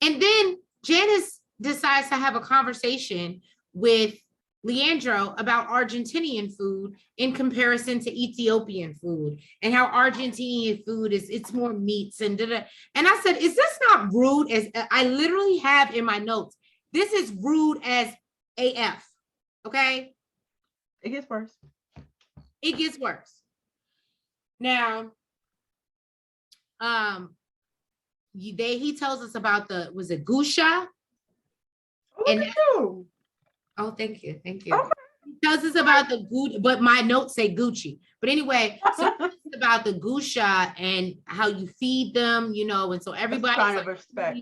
And then Janice decides to have a conversation with Leandro about Argentinian food in comparison to Ethiopian food, and how Argentinian food it's more meats and da-da. And I said, is this not rude? As I literally have in my notes, this is rude as AF. Okay. It gets worse. It gets worse. Now, he tells us about was it Gusha? Oh, thank you. Okay. He tells us about the Gucci, but my notes say Gucci. But anyway, so it's about the Gusha and how you feed them, you know, and so everybody kind of respect.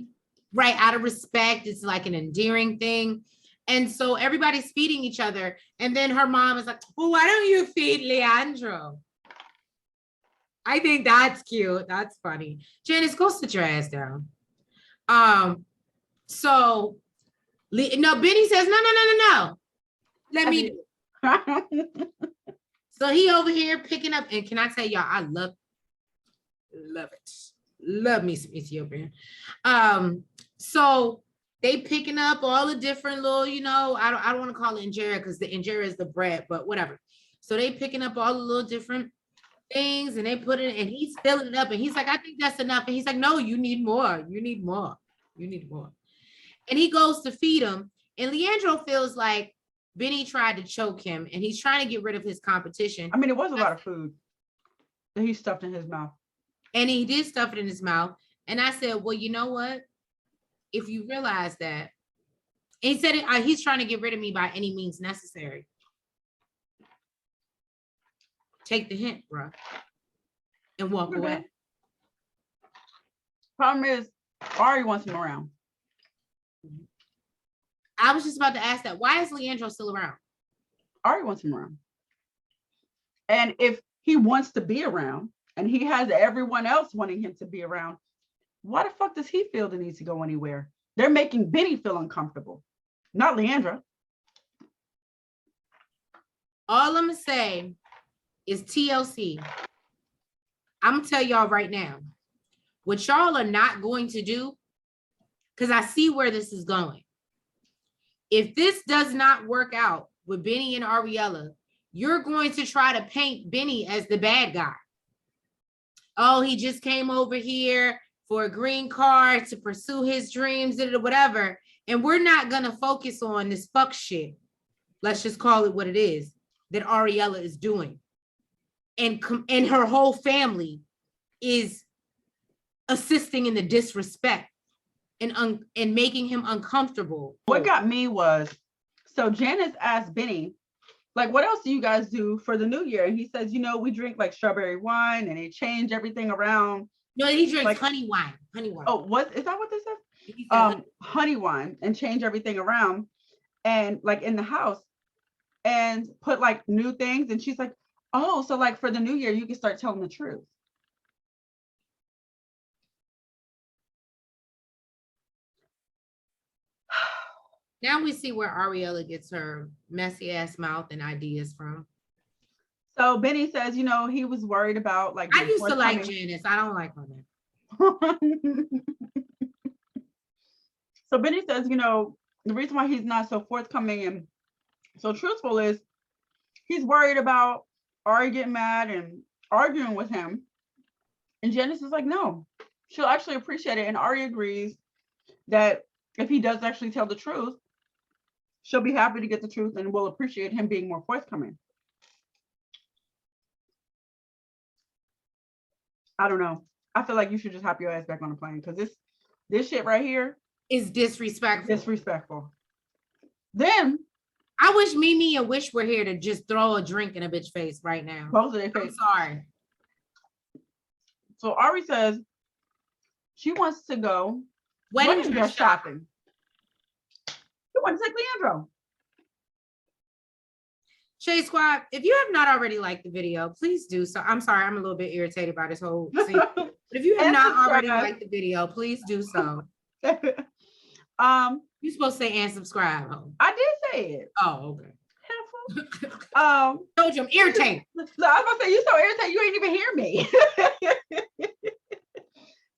Right, out of respect. It's like an endearing thing. And so everybody's feeding each other. And then her mom is like, well, why don't you feed Leandro? I think that's cute. That's funny. Janice, go sit your ass down. So Benny says, no. Let me do it. So he over here picking up, and can I tell y'all, I love it. Love me some Ethiopian. So they picking up all the different little, you know, I don't want to call it injera because the injera is the bread, but whatever. So they picking up all the little different things and they put it, and he's filling it up, and he's like, I think that's enough. And he's like, no, you need more. And he goes to feed him, and Leandro feels like Benny tried to choke him, and he's trying to get rid of his competition. I mean, it was a lot of food that he stuffed in his mouth. And he did stuff it in his mouth. And I said, well, you know what? If you realize that, and he said he's trying to get rid of me by any means necessary. Take the hint, bro, and walk away. Problem is, Ari wants him around. I was just about to ask that. Why is Leandro still around? Ari wants him around. And if he wants to be around, and he has everyone else wanting him to be around, why the fuck does he feel the need to go anywhere? They're making Benny feel uncomfortable, not Leandro. All I'm gonna say is TLC. I'm gonna tell y'all right now, what y'all are not going to do, because I see where this is going. If this does not work out with Benny and Ariella, you're going to try to paint Benny as the bad guy. Oh, he just came over here for a green card to pursue his dreams or whatever. And we're not going to focus on this fuck shit. Let's just call it what it is that Ariella is doing. And her whole family is assisting in the disrespect and making him uncomfortable. What got me was, so Janice asked Benny, like, what else do you guys do for the new year? And he says, you know, we drink like strawberry wine and they change everything around. No, he drinks like honey wine. Oh, is that what they said? Honey wine, and change everything around and like in the house and put like new things. And she's like, oh, so like for the new year, you can start telling the truth. Now we see where Ariella gets her messy ass mouth and ideas from. So Benny says, you know, he was worried about like. I used to like Janice. I don't like her now. So Benny says, you know, the reason why he's not so forthcoming and so truthful is he's worried about Ari getting mad and arguing with him. And Janice is like, no, she'll actually appreciate it. And Ari agrees that if he does actually tell the truth, she'll be happy to get the truth and will appreciate him being more forthcoming. I don't know. I feel like you should just hop your ass back on the plane because this shit right here is disrespectful. Disrespectful. Then I wish Mimi and Wish were here to just throw a drink in a bitch face right now. Both of their face. I'm sorry. So Ari says she wants to go wedding dress shopping. She wants to take Leandro. Shade Squad, if you have not already liked the video, please do so. I'm sorry, I'm a little bit irritated by this whole scene. But if you have not already liked the video, please do so. You're supposed to say and subscribe. I did say it. Oh, okay. Told you I'm irritated. So I was gonna say you so irritated you ain't even hear me.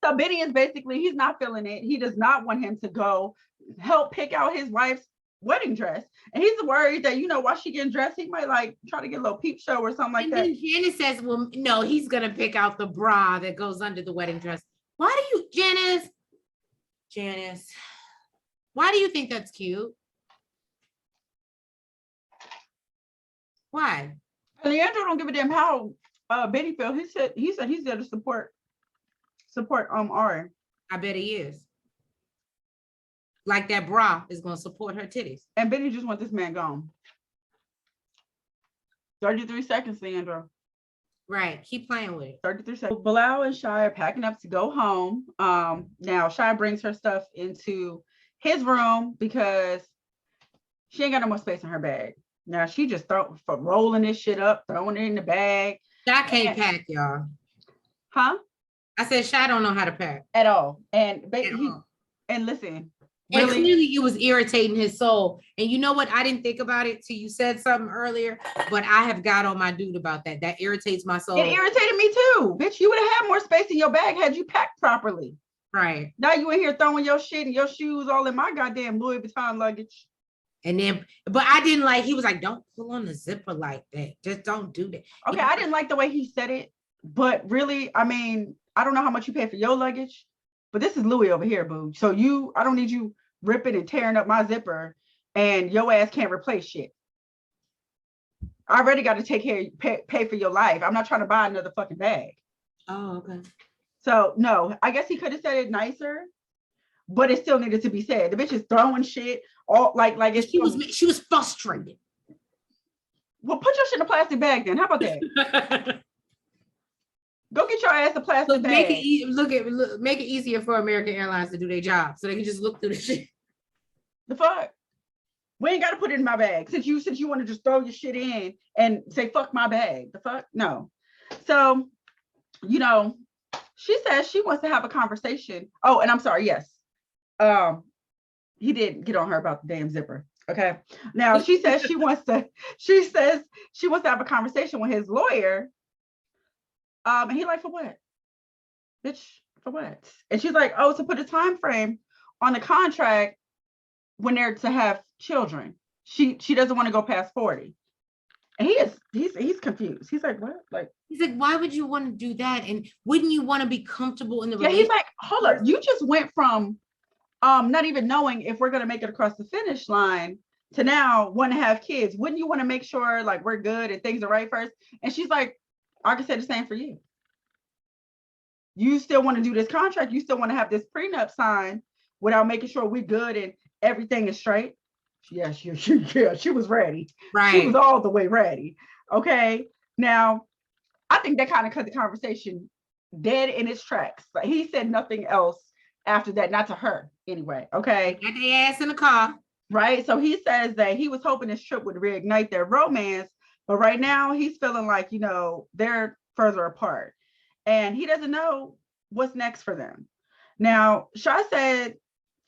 So Benny is basically he's not feeling it. He does not want him to go help pick out his wife's wedding dress, and he's worried that while she getting dressed, he might like try to get a little peep show or something like that. And then Janice says, "Well, no, he's gonna pick out the bra that goes under the wedding dress." Why do you, Janice? Why do you think that's cute? Why? Leandro don't give a damn how Benny felt. He said he's there to support Ari. I bet he is. Like that bra is gonna support her titties. And Benny just want this man gone. 33 seconds, Leandro. Right, keep playing with it. 33 seconds. Bilal and Shy are packing up to go home. Now Shy brings her stuff into his room because she ain't got no more space in her bag. Now she just rolling this shit up, throwing it in the bag. Shy can't pack, y'all. Huh? I said Shy don't know how to pack at all. And listen. And really, clearly it was irritating his soul. And you know what? I didn't think about it till you said something earlier, but I have got on my dude about that. That irritates my soul. It irritated me too. Bitch, you would have had more space in your bag had you packed properly. Right. Now you in here throwing your shit and your shoes all in my goddamn Louis Vuitton luggage. And then, but I didn't like, he was like, don't pull on the zipper like that. Just don't do that. Okay, I didn't like the way he said it, but really, I mean, I don't know how much you pay for your luggage, but this is Louis over here, boo. So I don't need you ripping and tearing up my zipper and your ass can't replace shit. I already got to take care of pay for your life. I'm not trying to buy another fucking bag. Oh, okay. So no, I guess he could have said it nicer, but it still needed to be said. The bitch is throwing shit all like it's she was frustrated. Well, put your shit in a plastic bag then. How about that? Go get your ass a plastic bag. Make it easier for American Airlines to do their job so they can just look through the shit. The fuck? We ain't got to put it in my bag since you want to just throw your shit in and say fuck my bag. The fuck? No. So, she says she wants to have a conversation. Oh, and I'm sorry. Yes. He did get on her about the damn zipper. Okay. Now she says she wants to have a conversation with his lawyer. And he like, for what? Bitch, for what? And she's like, oh, to put a time frame on the contract when they're to have children. She doesn't want to go past 40. And he's confused. He's like, what? Like, he's like, why would you want to do that? And wouldn't you want to be comfortable in the relationship? He's like, hold up, you just went from not even knowing if we're gonna make it across the finish line to now want to have kids. Wouldn't you want to make sure like we're good and things are right first? And she's like, I can say the same for you. You still want to do this contract, you still want to have this prenup signed without making sure we're good and everything is straight. Yeah, she was ready. Right. She was all the way ready. Okay. Now, I think that kind of cut the conversation dead in its tracks. Like he said nothing else after that, not to her anyway. Okay. Got their ass in the car. Right. So he says that he was hoping this trip would reignite their romance, but right now he's feeling like, they're further apart and he doesn't know what's next for them. Now, Shy said,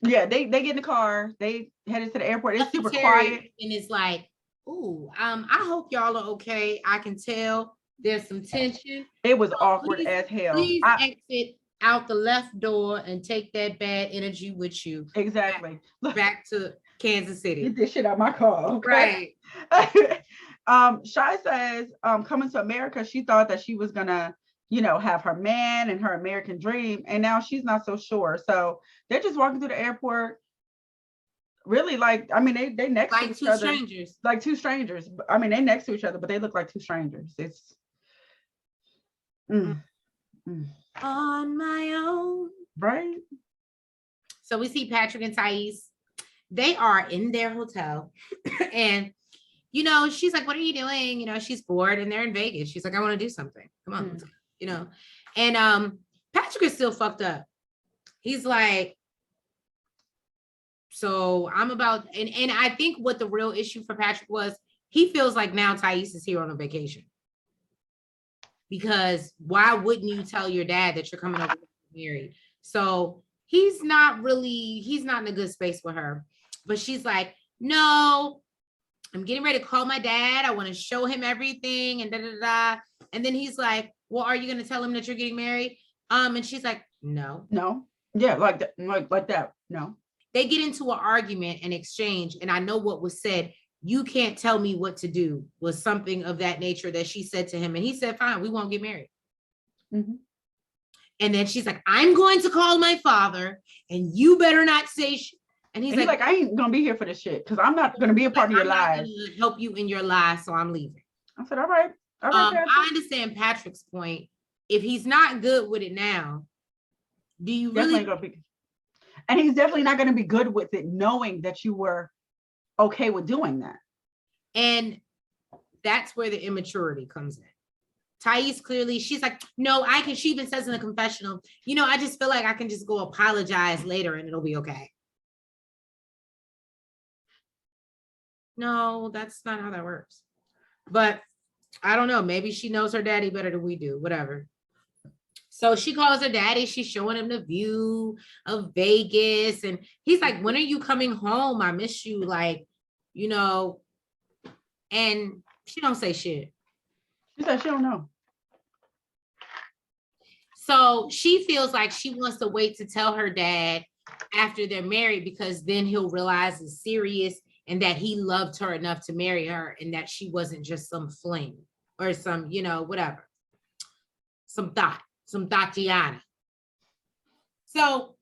yeah, they get in the car, they headed to the airport. It's super quiet. And it's like, ooh, I hope y'all are okay. I can tell there's some tension. It was awkward as hell. Please exit out the left door and take that bad energy with you. Exactly. Back to Kansas City. Get this shit out my car. Okay? Right. Shy says, coming to America, she thought that she was gonna, have her man and her American dream, and now she's not so sure. So they're just walking through the airport. Really, like, I mean, they next like to each two other. Strangers. Like two strangers. I mean, they next to each other, but they look like two strangers. It's On my own. Right. So we see Patrick and Thais. They are in their hotel. And, you know, she's like, what are you doing? You know, she's bored and they're in Vegas. She's like, I want to do something. Come on. Let's go. You know. And Patrick is still fucked up. He's like, so I'm about, and I think what the real issue for Patrick was, he feels like now Thais is here on a vacation. Because why wouldn't you tell your dad that you're coming over to get married? So he's not in a good space with her. But she's like, no, I'm getting ready to call my dad. I want to show him everything and da da da. And then he's like, well, are you going to tell him that you're getting married? And she's like, no. Yeah, like that, like that. No. They get into an argument and exchange. And I know what was said. You can't tell me what to do, was something of that nature that she said to him. And he said, fine, we won't get married. And then she's like, I'm going to call my father and you better not say shit. And he's like, I ain't going to be here for this shit because I'm not going to be a part of your lives. Help you in your lives, so I'm leaving. I said, all right. I understand Patrick's point. If he's not good with it now, do you really? And he's definitely not going to be good with it knowing that you were okay with doing that. And that's where the immaturity comes in. Thais clearly, she's like, no, I can. She even says in the confessional, you know, I just feel like I can just go apologize later and it'll be okay. No, that's not how that works. But I don't know. Maybe she knows her daddy better than we do. Whatever. So she calls her daddy. She's showing him the view of Vegas. And he's like, when are you coming home? I miss you. Like, you know, and she don't say shit. She said she don't know. So she feels like she wants to wait to tell her dad after they're married, because then he'll realize it's serious and that he loved her enough to marry her and that she wasn't just some fling or some, you know, whatever. Some Tatiana. So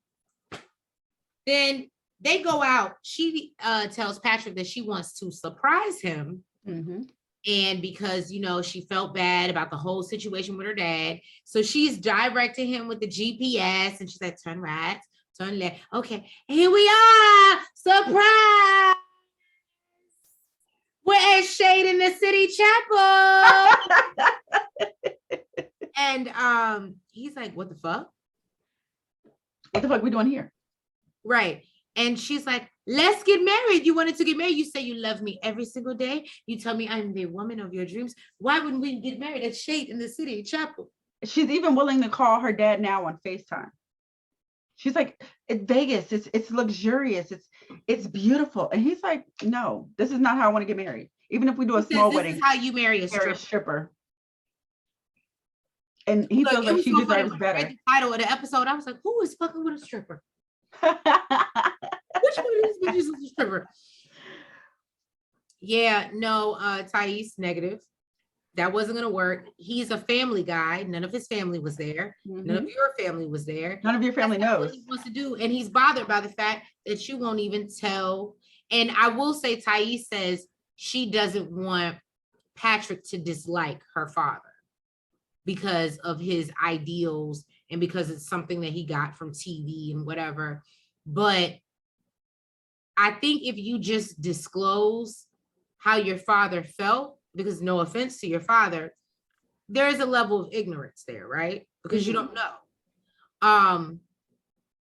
then they go out. She tells Patrick that she wants to surprise him. And because, you know, she felt bad about the whole situation with her dad. So she's directing him with the GPS and she's like, turn right, turn left. Okay, here we are. Surprise. We're at Shadeinthecity Chapel. And he's like, what the fuck? What the fuck we doing here? Right. And she's like, let's get married. You wanted to get married. You say you love me every single day. You tell me I'm the woman of your dreams. Why wouldn't we get married at Shadeinthecity Chapel? She's even willing to call her dad now on FaceTime. She's like, it's Vegas. It's luxurious. It's beautiful. And he's like, no, this is not how I want to get married. Even if we do a small wedding. This is how you marry a stripper. And he feels like she deserves better. The title of the episode, I was like, who is fucking with a stripper? Which one of these bitches is a stripper? Yeah, no, Thais, negative. That wasn't gonna work. He's a family guy. None of his family was there. None of your family was there. None of your family knows what he wants to do. And he's bothered by the fact that you won't even tell. And I will say, Thais says she doesn't want Patrick to dislike her father because of his ideals and because it's something that he got from TV and whatever. But I think if you just disclose how your father felt, because no offense to your father, there is a level of ignorance there, right? Because you don't know.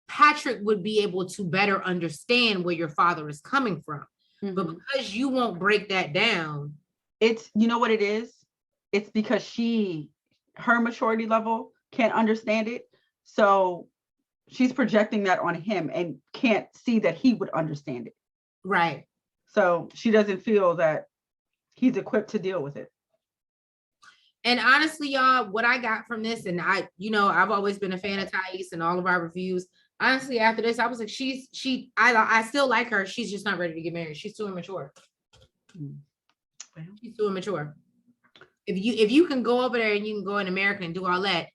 Patrick would be able to better understand where your father is coming from. But because you won't break that down. It's, you know what it is? It's because her maturity level can't understand it. So she's projecting that on him and can't see that he would understand it. Right. So she doesn't feel that he's equipped to deal with it. And honestly, y'all, what I got from this, and I've always been a fan of Thais and all of our reviews. Honestly, after this, I was like, I still like her. She's just not ready to get married. She's too immature. She's too immature. If you can go over there and you can go in America and do all that,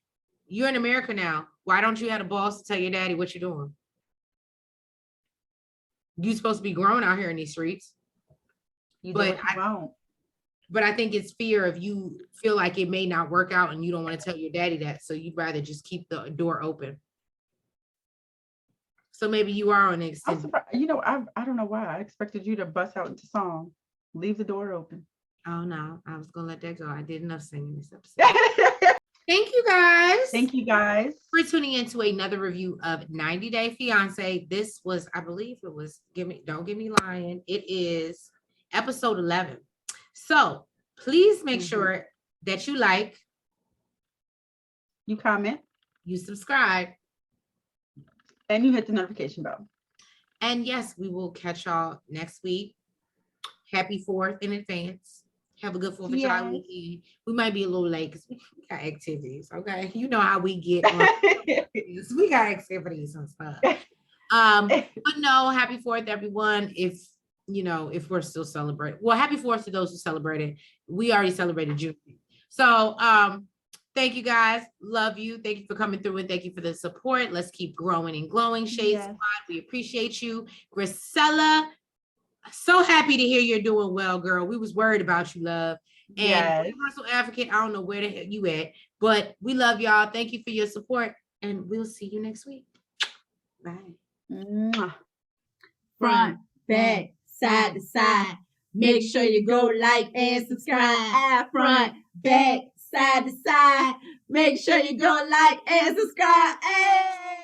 you're in America now. Why don't you have the balls to tell your daddy what you're doing? You're supposed to be grown out here in these streets. But I won't. But I think it's fear if you feel like it may not work out and you don't want to tell your daddy that. So you'd rather just keep the door open. So maybe you are on an extended. You know, I don't know why. I expected you to bust out into song. Leave the door open. Oh no, I was gonna let that go. I did enough singing this episode. Thank you guys. Thank you guys for tuning into another review of 90 Day Fiance. This was, I believe it was, don't give me lying. It is episode 11. So please make sure that you like, you comment, you subscribe, and you hit the notification bell. And yes, we will catch y'all next week. Happy 4th in advance. Have a good 4th of July weekend. We might be a little late because we got activities, okay? You know how we get on we got activities and stuff. But no, happy 4th, everyone. If we're still celebrating. Well, happy 4th to those who celebrated. We already celebrated June. So thank you guys. Love you. Thank you for coming through and thank you for the support. Let's keep growing and glowing. Shade Squad. We appreciate you. Grisella. So happy to hear you're doing well, girl. We was worried about you, love. And Universal Advocate, I don't know where the hell you at, but we love y'all. Thank you for your support, and we'll see you next week. Bye. Mwah. Front, back, side to side. Make sure you go like and subscribe. Front, back, side to side. Make sure you go like and subscribe. Hey!